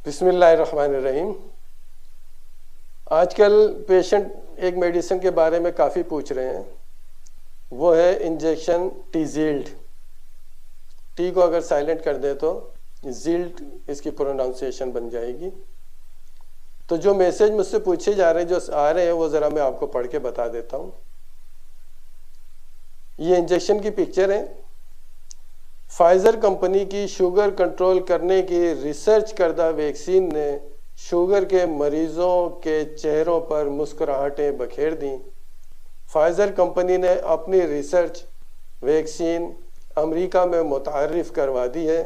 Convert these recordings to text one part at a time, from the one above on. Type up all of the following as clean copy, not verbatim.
बिस्मिल्लाहिर्रहमानिर्रहीम। आजकल पेशेंट एक मेडिसिन के बारे में काफ़ी पूछ रहे हैं, वो है इंजेक्शन टीजील्ड। टी को अगर साइलेंट कर दे तो जील्ड इसकी प्रोनाउंसिएशन बन जाएगी। तो जो मैसेज मुझसे पूछे जा रहे हैं, जो आ रहे हैं, वो ज़रा मैं आपको पढ़ के बता देता हूँ। ये इंजेक्शन की पिक्चर है। फाइजर कंपनी की शुगर कंट्रोल करने की रिसर्च करदा वैक्सीन ने शुगर के मरीजों के चेहरों पर मुस्कुराहटें बखेर दी। फाइजर कंपनी ने अपनी रिसर्च वैक्सीन अमेरिका में मुतारिफ करवा दी है।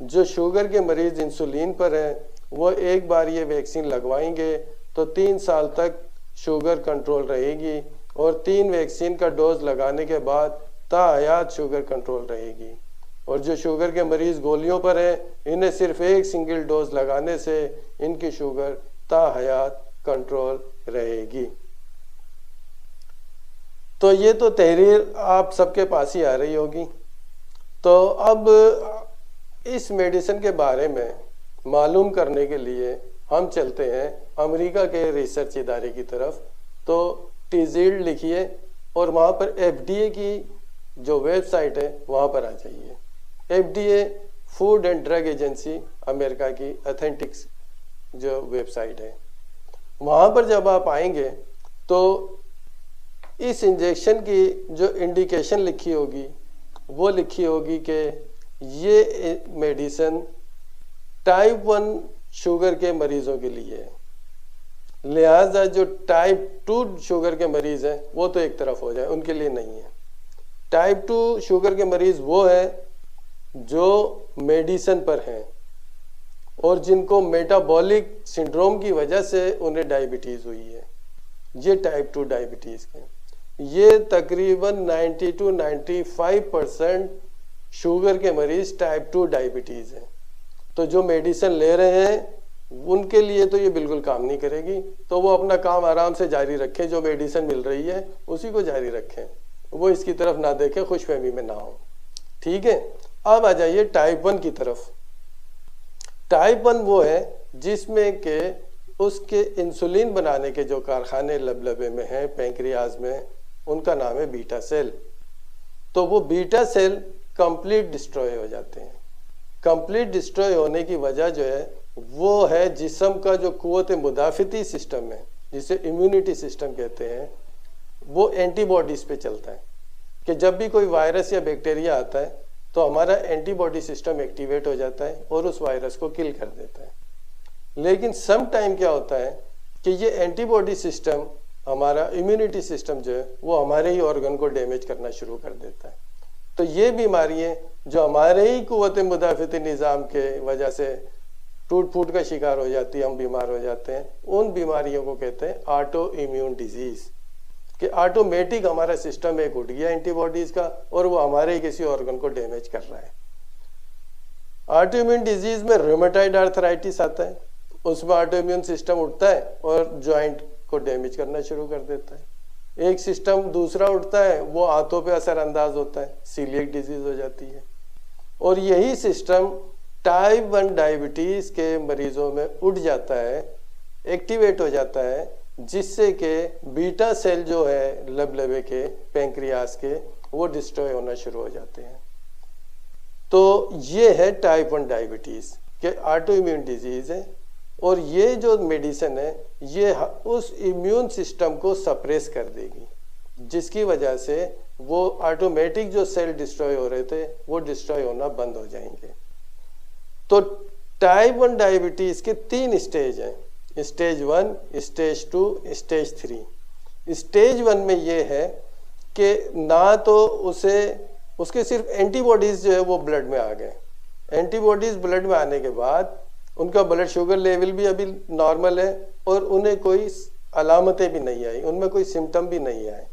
जो शुगर के मरीज इंसुलिन पर हैं, वो एक बार ये वैक्सीन लगवाएंगे तो 3 साल तक शुगर कंट्रोल रहेगी और 3 वैक्सीन का डोज लगाने के बाद ताहयात शुगर कंट्रोल रहेगी। और जो शुगर के मरीज गोलियों पर हैं, इन्हें सिर्फ एक सिंगल डोज लगाने से इनकी शुगर ताहयात कंट्रोल रहेगी। तो ये तो तहरीर आप सबके पास ही आ रही होगी। तो अब इस मेडिसिन के बारे में मालूम करने के लिए हम चलते हैं अमेरिका के रिसर्च इदारे की तरफ। तो टीजील्ड लिखिए और वहाँ पर FDA की जो वेबसाइट है वहाँ पर आ जाइए। FDA food and drug agency America की अथेंटिक्स जो वेबसाइट है, वहाँ पर जब आप आएंगे तो इस इंजेक्शन की जो इंडिकेशन लिखी होगी वो लिखी होगी कि ये मेडिसिन टाइप 1 शुगर के मरीजों के लिए है। लिहाजा जो टाइप 2 शुगर के मरीज हैं वो तो एक तरफ हो जाए, उनके लिए नहीं है। टाइप 2 शुगर के मरीज वो है जो मेडिसिन पर हैं और जिनको मेटाबॉलिक सिंड्रोम की वजह से उन्हें डायबिटीज़ हुई है। ये टाइप 2 डायबिटीज़ के ये तकरीबन 90 to 95% शुगर के मरीज टाइप 2 डायबिटीज़ हैं। तो जो मेडिसिन ले रहे हैं उनके लिए तो ये बिल्कुल काम नहीं करेगी। तो वो अपना काम आराम से जारी रखें, जो मेडिसिन मिल रही है उसी को जारी रखें, वो इसकी तरफ ना देखें, खुशफहमी में ना हो। ठीक है, अब आ जाइए टाइप 1 की तरफ। टाइप 1 वो है जिसमें के उसके इंसुलिन बनाने के जो कारखाने लबलबे में हैं, पैंक्रियाज में, उनका नाम है बीटा सेल। तो वो बीटा सेल कंप्लीट डिस्ट्रॉय हो जाते हैं। कंप्लीट डिस्ट्रॉय होने की वजह जो है वो है जिस्म का जो कुव्वत मुदाफ़ती सिस्टम है, जिसे इम्यूनिटी सिस्टम कहते हैं, वो एंटीबॉडीज़ पे चलता है कि जब भी कोई वायरस या बैक्टीरिया आता है तो हमारा एंटीबॉडी सिस्टम एक्टिवेट हो जाता है और उस वायरस को किल कर देता है। लेकिन सम टाइम क्या होता है कि ये एंटीबॉडी सिस्टम, हमारा इम्यूनिटी सिस्टम जो है, वो हमारे ही ऑर्गन को डैमेज करना शुरू कर देता है। तो ये बीमारियाँ जो हमारे ही कुव्वत मुदाफ़ती निज़ाम के वजह से टूट फूट का शिकार हो जाती है, हम बीमार हो जाते हैं, उन बीमारियों को कहते हैं ऑटो इम्यून डिजीज़। कि ऑटोमेटिक हमारा सिस्टम एक उठ गया एंटीबॉडीज का और वो हमारे ही किसी ऑर्गन को डैमेज कर रहा है। ऑटो इम्यून डिजीज में रूमेटॉइड आर्थराइटिस आता है, उसमें ऑटो इम्यून सिस्टम उठता है और जॉइंट को डैमेज करना शुरू कर देता है। एक सिस्टम दूसरा उठता है, वो आंतों पे असरअंदाज होता है, सीलिएक डिजीज हो जाती है। और यही सिस्टम टाइप 1 डायबिटीज के मरीजों में उठ जाता है, एक्टिवेट हो जाता है, जिससे कि बीटा सेल जो है लबलबे के, पैंक्रियाज के, वो डिस्ट्रॉय होना शुरू हो जाते हैं। तो ये है टाइप 1 डायबिटीज़ के ऑटो इम्यून डिजीज़ है। और ये जो मेडिसिन है ये उस इम्यून सिस्टम को सप्रेस कर देगी, जिसकी वजह से वो ऑटोमेटिक जो सेल डिस्ट्रॉय हो रहे थे वो डिस्ट्रॉय होना बंद हो जाएंगे। तो टाइप 1 डायबिटीज़ के 3 स्टेज हैं, स्टेज 1, स्टेज 2, स्टेज 3। स्टेज 1 में ये है कि ना तो उसके सिर्फ एंटीबॉडीज़ जो है वो ब्लड में आ गए। एंटीबॉडीज़ ब्लड में आने के बाद उनका ब्लड शुगर लेवल भी अभी नॉर्मल है और उन्हें कोई अलामतें भी नहीं आई, उनमें कोई सिम्टम भी नहीं आए।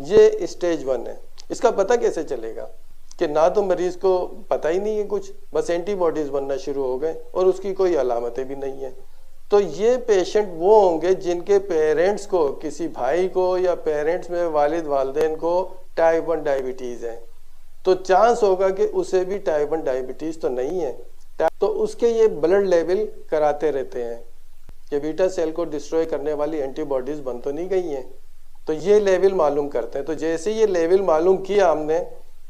ये स्टेज 1 है। इसका पता कैसे चलेगा कि ना तो मरीज़ को पता ही नहीं है कुछ, बस एंटीबॉडीज़ बनना शुरू हो गए और उसकी कोई अलामतें भी नहीं है। तो ये पेशेंट वो होंगे जिनके पेरेंट्स को, किसी भाई को या पेरेंट्स में वालिद वालिदैन को टाइप 1 डायबिटीज़ है। तो चांस होगा कि उसे भी टाइप 1 डायबिटीज़ तो नहीं है, तो उसके ये ब्लड लेवल कराते रहते हैं कि बीटा सेल को डिस्ट्रॉय करने वाली एंटीबॉडीज बन तो नहीं गई हैं, तो ये लेवल मालूम करते हैं। तो जैसे ये लेवल मालूम किया हमने,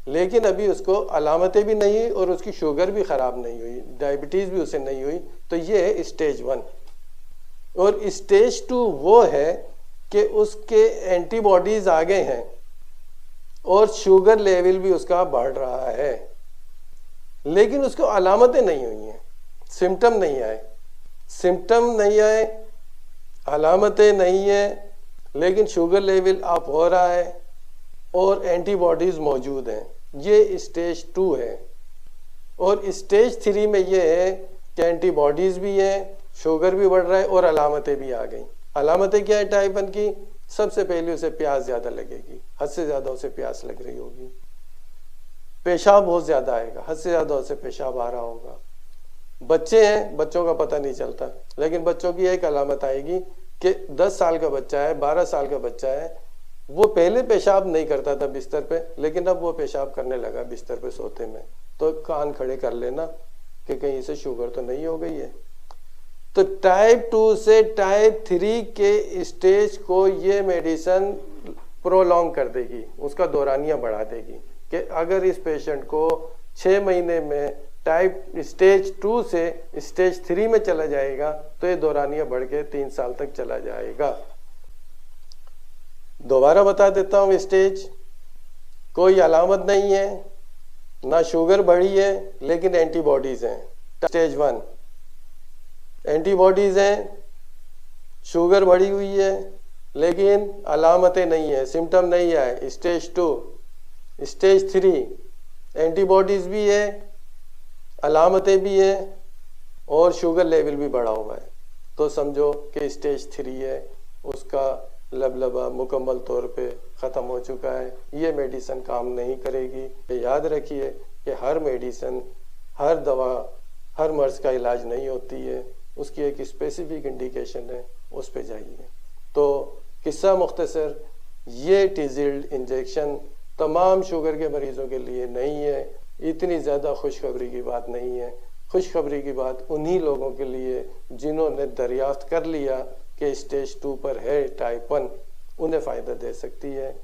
लेकिन अभी उसको अलामतें भी नहीं हुई और उसकी शुगर भी ख़राब नहीं हुई, डायबिटीज़ भी उसे नहीं हुई, तो ये है स्टेज 1। और स्टेज 2 वो है कि उसके एंटीबॉडीज़ आ गए हैं और शुगर लेवल भी उसका बढ़ रहा है, लेकिन उसको अलामतें नहीं हुई हैं, सिम्टम नहीं आए, अलामतें नहीं है, लेकिन शुगर लेवल अप हो रहा है और एंटीबॉडीज़ मौजूद हैं। ये स्टेज 2 है। और स्टेज 3 में ये है कि एंटीबॉडीज़ भी हैं, शुगर भी बढ़ रहा है और अलामतें भी आ गई। अलामतें क्या है टाइप 1 की? सबसे पहले उसे प्यास ज़्यादा लगेगी, हद से ज़्यादा उसे प्यास लग रही होगी, पेशाब बहुत ज़्यादा आएगा, हद से ज़्यादा उसे पेशाब आ रहा होगा। बच्चे हैं, बच्चों का पता नहीं चलता, लेकिन बच्चों की एक अलामत आएगी कि 10 साल का बच्चा है, 12 साल का बच्चा है, वो पहले पेशाब नहीं करता था बिस्तर पे, लेकिन अब वो पेशाब करने लगा बिस्तर पे सोते में, तो कान खड़े कर लेना कि कहीं इसे शुगर तो नहीं हो गई है। तो टाइप 2 से टाइप 3 के स्टेज को ये मेडिसिन प्रोलॉन्ग कर देगी, उसका दौरानिया बढ़ा देगी कि अगर इस पेशेंट को 6 महीने में टाइप स्टेज 2 से स्टेज 3 में चला जाएगा तो ये दौरानिया बढ़ के 3 साल तक चला जाएगा। दोबारा बता देता हूँ, स्टेज कोई अलामत नहीं है, ना शुगर बढ़ी है, लेकिन एंटीबॉडीज हैं। स्टेज 1 एंटीबॉडीज हैं, शुगर बढ़ी हुई है, लेकिन अलामतें नहीं है, सिम्टम नहीं आए। स्टेज 2, स्टेज 3 एंटीबॉडीज भी है, अलामतें भी हैं और शुगर लेवल भी बढ़ा हुआ है, तो समझो कि स्टेज 3 है, उसका लबलबा मुकम्मल तौर पे ख़त्म हो चुका है। ये मेडिसिन काम नहीं करेगी। याद रखिए कि हर मेडिसिन, हर दवा, हर मर्ज़ का इलाज नहीं होती है, उसकी एक स्पेसिफिक इंडिकेशन है, उस पे जाइए। तो किस्सा मुख्तसर, ये टिज़िल्ड इंजेक्शन तमाम शुगर के मरीज़ों के लिए नहीं है। इतनी ज़्यादा खुशखबरी की बात नहीं है। खुशखबरी की बात उन्हीं लोगों के लिए जिन्होंने दरियाफ्त कर लिया कि स्टेज 2 पर है टाइप 1, उन्हें फ़ायदा दे सकती है।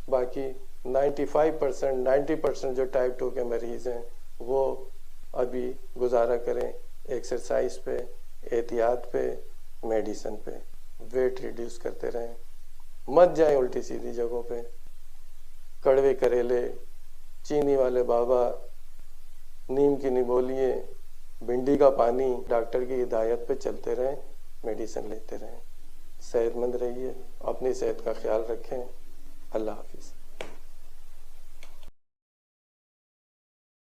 बाकी 95% 90% जो टाइप 2 के मरीज़ हैं वो अभी गुजारा करें एक्सरसाइज पे, एहतियात पे, मेडिसिन पे, वेट रिड्यूस करते रहें, मत जाएं उल्टी सीधी जगहों पे, कड़वे करेले, चीनी वाले बाबा, नीम की निबोलिए, भिंडी का पानी, डॉक्टर की हिदायत पे चलते रहें, मेडिसिन लेते रहें। सेहतमंद रहिए, अपनी सेहत का ख्याल रखें। अल्लाह हाफिज़।